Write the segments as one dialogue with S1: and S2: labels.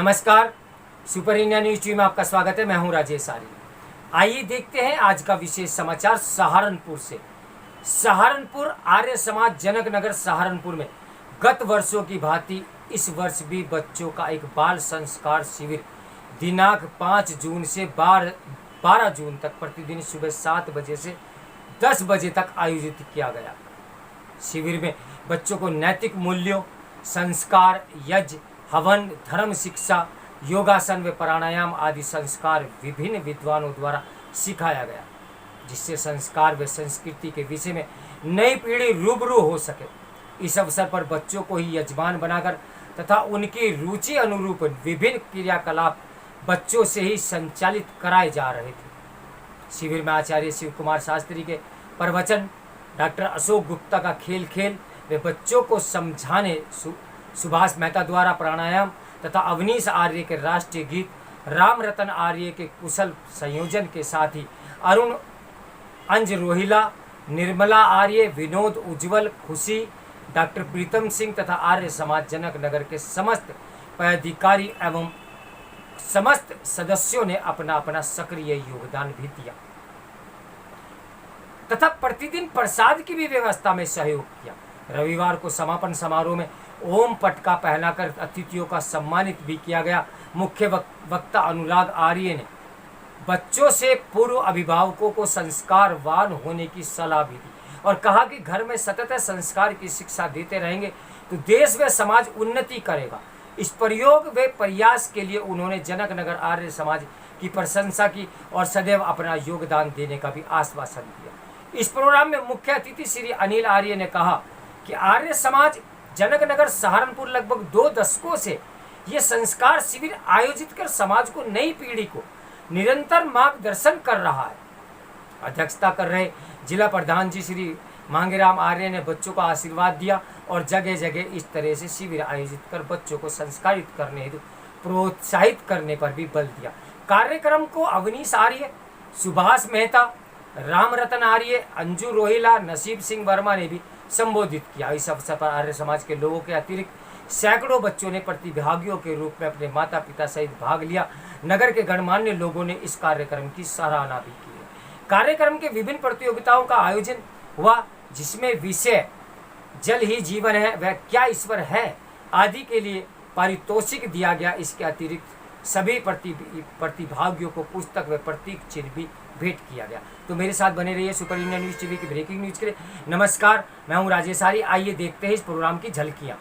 S1: नमस्कार, super India news TV में आपका स्वागत है। मैं हूं राजेश आर्य। आइए देखते हैं आज का विशेष समाचार सहारनपुर से। सहारनपुर आर्य समाज जनक नगर सहारनपुर में गत वर्षों की भांति इस वर्ष भी बच्चों का एक बाल संस्कार शिविर दिनांक 5 जून से 12 जून तक प्रतिदिन सुबह 7 बजे से 10 बजे तक आयोजित किया गया। शिविर में बच्चों को नैतिक मूल्यों, संस्कार, यज्ञ, हवन, धर्म शिक्षा, योगासन व प्राणायाम आदि संस्कार विभिन्न विद्वानों द्वारा सिखाया गया, जिससे संस्कार व संस्कृति के विषय में नई पीढ़ी रूबरू हो सके। इस अवसर पर बच्चों को ही यजमान बनाकर तथा उनकी रुचि अनुरूप विभिन्न क्रियाकलाप बच्चों से ही संचालित कराए जा रहे थे। शिविर में आचार्य शिव कुमार शास्त्री के प्रवचन, डॉक्टर अशोक गुप्ता का खेल व बच्चों को समझाने, सुभाष मेहता द्वारा प्राणायाम तथा अवनीश आर्य के राष्ट्रीय गीत, राम रतन आर्य के कुशल संयोजन के साथ ही अरुण अंज रोहिला, निर्मला आर्य, विनोद उज्जवल, खुशी, डॉक्टर प्रीतम सिंह तथा आर्य समाज जनक नगर के समस्त पदाधिकारी एवं समस्त सदस्यों ने अपना अपना सक्रिय योगदान भी दिया तथा प्रतिदिन प्रसाद की भी व्यवस्था में सहयोग किया। रविवार को समापन समारोह में ओम पटका पहनाकर अतिथियों का सम्मानित भी किया गया। मुख्य वक्ता अनुराग आर्य ने बच्चों से पूर्व अभिभावकों को संस्कारवान होने की सलाह भी दी और कहा कि घर में सतत संस्कार की शिक्षा देते रहेंगे तो देश व समाज उन्नति करेगा। इस प्रयोग व प्रयास के लिए उन्होंने जनक नगर आर्य समाज की प्रशंसा की और सदैव अपना योगदान देने का भी आश्वासन दिया। इस प्रोग्राम में मुख्य अतिथि श्री अनिल आर्य ने कहा कि आर्य समाज जनक नगर सहारनपुर लगभग 2 दशकों से ये संस्कार शिविर आयोजित कर समाज को, नई पीढ़ी को निरंतर मार्गदर्शन कर रहा है। अध्यक्षता कर रहे जिला प्रधान जी श्री मांगेराम आर्य ने बच्चों को आशीर्वाद दिया और जगह जगह इस तरह से शिविर आयोजित कर बच्चों को संस्कारित करने हेतु प्रोत्साहित करने पर भी बल दिया। कार्यक्रम को अवनीश आर्य, सुभाष मेहता, राम रतन आर्य, अंजू रोहिला, नसीब सिंह वर्मा ने भी संबोधित किया। इस अवसर पर आर्य समाज के लोगों के अतिरिक्त सैकड़ों बच्चों ने प्रतिभागियों के रूप में अपने माता पिता सहित भाग लिया। नगर के गणमान्य लोगों ने इस कार्यक्रम की सराहना भी की। कार्यक्रम के विभिन्न प्रतियोगिताओं का आयोजन हुआ, जिसमें विषय जल ही जीवन है वह क्या ईश्वर है आदि के लिए पारितोषिक दिया गया। इसके अतिरिक्त सभी प्रतिभागियों को पुस्तक व प्रतीक चिन्ह भी भेंट किया गया। तो मेरे साथ बने रहिए सुपर इंडिया न्यूज टीवी की ब्रेकिंग न्यूज के लिए। नमस्कार, मैं हूं राजेश आर्य। आइए देखते हैं इस प्रोग्राम की झलकियां।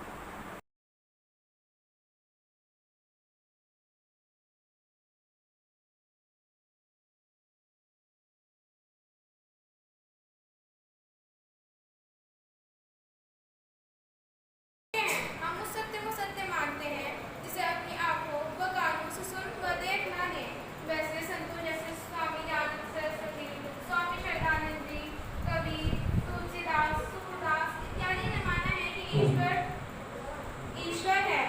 S2: हम उस सत्य को सत्य मानते हैं जिसे अपनी आंखों व कानों से सुन व देख ना दे। वैसे संतों जैसे स्वामी दयानंद सरस्वती, स्वामी श्रद्धानंद जी, कबीर, तुलसीदास, सूरदास इत्यादि ने माना है कि ईश्वर है।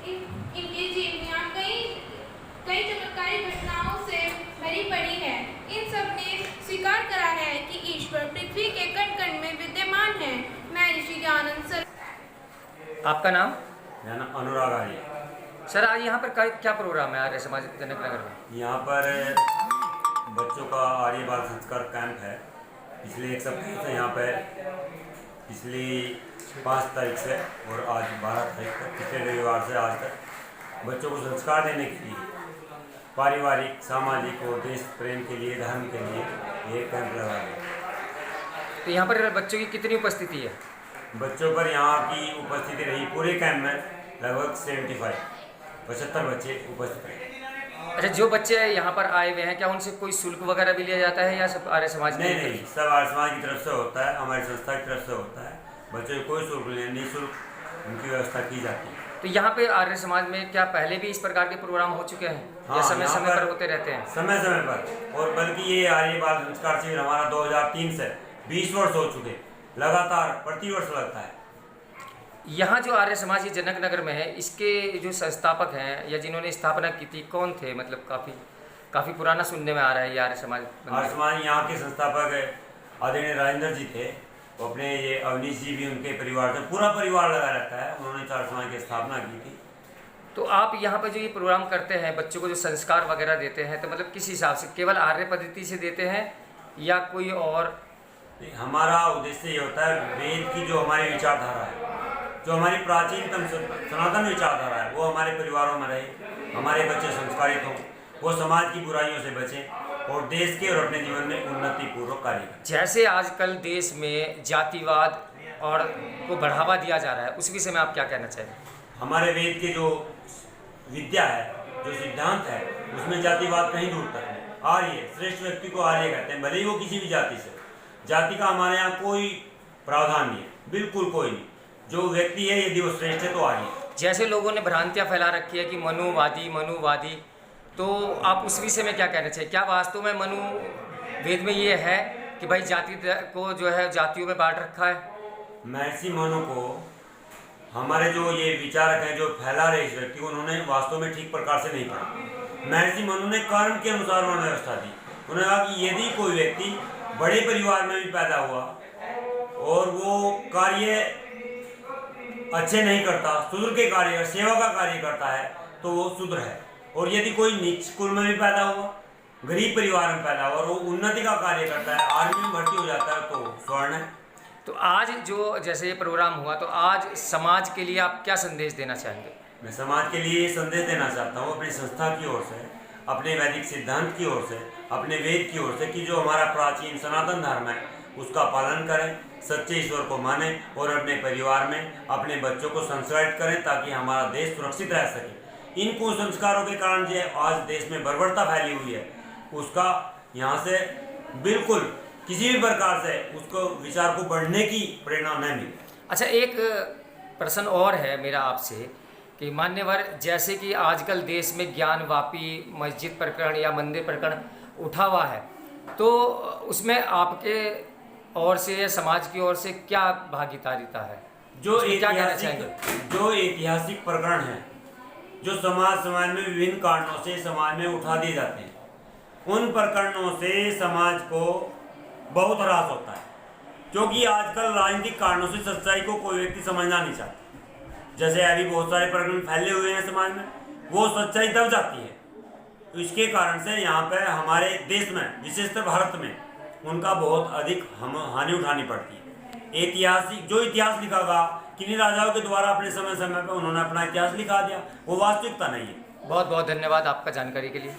S2: इनकी जीवनियाँ कई चमत्कारी घटनाओं से भरी पड़ी है। इन सब ने स्वीकार करा है कि ईश्वर पृथ्वी के कण कण में विद्यमान है। मैं ऋषि दयानंद सर।
S1: आपका नाम?
S3: मेरा नाम अनुराग आर्य।
S1: सर, आज यहाँ पर क्या प्रोग्राम है आर्य समाज जनक नगर में?
S3: यहाँ पर बच्चों का आर्य बाल संस्कार कैंप है। पिछले एक सप्ताह से यहाँ पे पिछली 5 तारीख से और आज 12 तारीख तक, पिछले रविवार से आज तक बच्चों को संस्कार देने के लिए, पारिवारिक, सामाजिक और देश प्रेम के लिए, धर्म के लिए ये कैंप लगा है।
S1: तो यहाँ पर बच्चों की कितनी उपस्थिति है?
S3: बच्चों पर यहाँ की उपस्थिति रही पूरे कैंप में लगभग 75 बच्चे उपस्थित रहे।
S1: अच्छा, जो बच्चे यहाँ पर आए हुए हैं क्या उनसे कोई शुल्क वगैरह भी लिया जाता है या सब आर्य समाज?
S3: नहीं, सब आर्य समाज की तरफ से होता है, हमारी संस्था की तरफ से होता है। बच्चों को कोई शुल्क नहीं, निःशुल्क उनकी व्यवस्था की जाती है।
S1: तो यहाँ पे आर्य समाज में क्या पहले भी इस प्रकार के प्रोग्राम हो चुके हैं?
S3: हाँ,
S1: या समय समय पर होते रहते हैं?
S3: समय समय पर, और बल्कि ये आर्य बाल संस्कार शिविर हमारा 2003 से 20 वर्ष हो चुके, लगातार प्रतिवर्ष लगता है।
S1: यहाँ जो आर्य समाज ये जनक नगर में है, इसके जो संस्थापक हैं या जिन्होंने स्थापना की थी, कौन थे? मतलब काफ़ी पुराना सुनने में आ रहा है ये आर्य समाज।
S3: यहाँ के संस्थापक आदरणीय राजेंद्र जी थे। अपने ये अवनीश जी भी उनके परिवार से, पूरा परिवार लगा रहता है। उन्होंने आर्य समाज की स्थापना की थी
S1: तो आप यहाँ पर जो ये प्रोग्राम करते हैं, बच्चों को जो संस्कार वगैरह देते हैं, तो मतलब किस हिसाब से, केवल आर्य पद्धति से देते हैं या कोई और?
S3: हमारा उद्देश्य ये होता है, वेद की जो हमारी विचारधारा है, जो हमारी प्राचीनतम सनातन विचारधारा है, वो हमारे परिवारों में रहे, हमारे बच्चे संस्कारित हों, वो समाज की बुराइयों से बचें और देश के और अपने जीवन में उन्नति पूर्वक कार्य करें।
S1: जैसे आजकल देश में जातिवाद और को बढ़ावा दिया जा रहा है, उस विषय में आप क्या कहना चाहेंगे?
S3: हमारे वेद के जो विद्या है, जो सिद्धांत है, उसमें जातिवाद कहीं दूर तक है। आर्य, श्रेष्ठ व्यक्ति को आर्य कहते हैं, भले ही वो किसी भी जाति से। जाति का हमारे यहाँ कोई प्रावधान नहीं है, बिल्कुल कोई नहीं। जो व्यक्ति है, यदि वो श्रेष्ठ है तो आर्य।
S1: जैसे लोगों ने भ्रांतियाँ फैला रखी है कि मनुवादी, तो आप उस विषय में क्या कहना चाहिए? क्या वास्तव में मनु वेद में ये है कि भाई जाति को जो है जातियों में बांट रखा है?
S3: महर्षि मनु को हमारे जो ये विचारक हैं, जो फैला रहे इस व्यक्ति को, उन्होंने वास्तव में ठीक प्रकार से नहीं पढ़ा। महर्षि मनु ने कर्म के अनुसार उन्होंने व्यवस्था दी। उन्होंने कहा कि यदि कोई व्यक्ति बड़े परिवार में भी पैदा हुआ और वो कार्य अच्छे नहीं करता, शूद्र के कार्य, सेवा का कार्य करता है, तो वो शूद्र है। और यदि कोई नीच कुल में भी पैदा हुआ, गरीब परिवार में पैदा हुआ और वो उन्नति का कार्य करता है, आर्मी में भर्ती हो जाता है, तो स्वर्ण है।
S1: तो आज जो जैसे ये प्रोग्राम हुआ, तो आज समाज के लिए आप क्या संदेश देना चाहेंगे?
S3: मैं समाज के लिए ये संदेश देना चाहता हूँ, अपनी संस्था की ओर से, अपने वैदिक सिद्धांत की ओर से, अपने वेद की ओर से, कि जो हमारा प्राचीन सनातन धर्म है उसका पालन करें, सच्चे ईश्वर को माने और अपने परिवार में अपने बच्चों को संस्कारित करें, ताकि हमारा देश सुरक्षित रह सके। इन कुसंस्कारों के कारण जो आज देश में बर्बरता फैली हुई है, उसका यहाँ से बिल्कुल किसी भी प्रकार से उसको विचार को बढ़ने की प्रेरणा न मिले।
S1: अच्छा, एक प्रश्न और है मेरा आपसे कि मान्यवर, जैसे कि आजकल देश में ज्ञानवापी मस्जिद प्रकरण या मंदिर प्रकरण उठा हुआ है, तो उसमें आपके ओर से या समाज की ओर से क्या भागीदारिता है?
S3: जो
S1: ऐतिहासिक
S3: प्रकरण है, जो समाज में विभिन्न कारणों से समाज में उठा दिए जाते हैं, उन प्रकरणों से समाज को बहुत ह्रास होता है, क्योंकि आजकल राजनीतिक कारणों से सच्चाई को कोई व्यक्ति समझना नहीं चाहता। जैसे अभी बहुत सारे प्रकरण फैले हुए हैं समाज में, वो सच्चाई दब जाती है। तो इसके कारण से यहाँ पे हमारे देश में, विशेषकर भारत में, उनका बहुत अधिक हानि उठानी पड़ती है। जो इतिहास लिखा गया किन्हीं राजाओं के द्वारा अपने समय पर उन्होंने अपना इतिहास लिखा दिया, वो वास्तविकता नहीं है।
S1: बहुत बहुत धन्यवाद आपका जानकारी के लिए।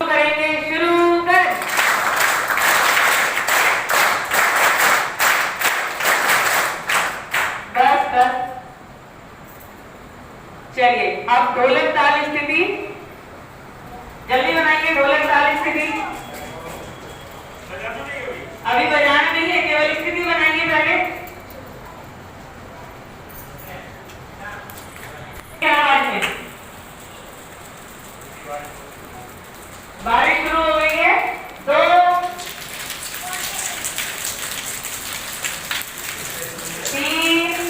S4: चलिए, अब ढोलक ताल स्थिति जल्दी बनाइए। ढोलक ताल स्थिति अभी बजाना नहीं है, केवल स्थिति बनाइए पहले। क्या आवाज है? बारिश शुरू हो गई है। 2 3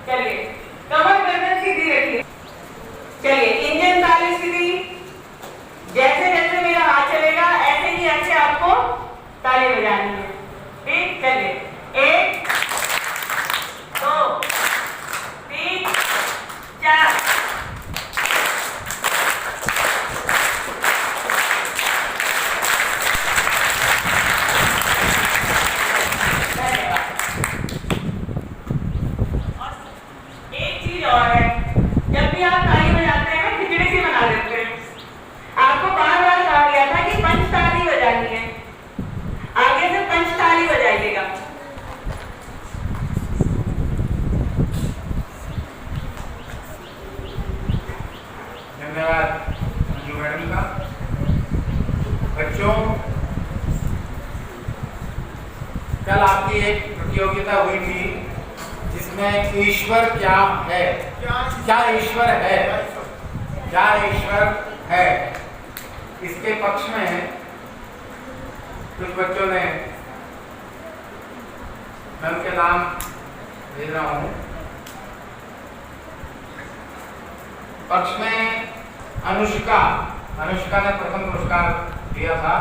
S4: चलिए, कमर गर्दन सीधी रखिए। चलिए, इंजन ताल स्थिति। जैसे जैसे मेरा हाथ चलेगा, ऐसे ही ऐसे आपको ताली बजानी है। ठीक, चलिए। 1 2 3 4। और है, जब भी आप ताली बजाते हैं ना, खिचड़ी सी बना देते हैं। आपको बार बार कहा गया था कि पंच ताली बजानी है, आगे से पंच ताली बजाइएगा।
S5: धन्यवाद मंजू मैडम का। बच्चों, कल आपकी एक प्रतियोगिता हुई थी जिसमें ईश्वर क्या है, क्या ईश्वर है, क्या ईश्वर है, इसके पक्ष में कुछ बच्चों ने नाम दे रहा हूँ। पक्ष में अनुष्का ने प्रथम पुरस्कार दिया था।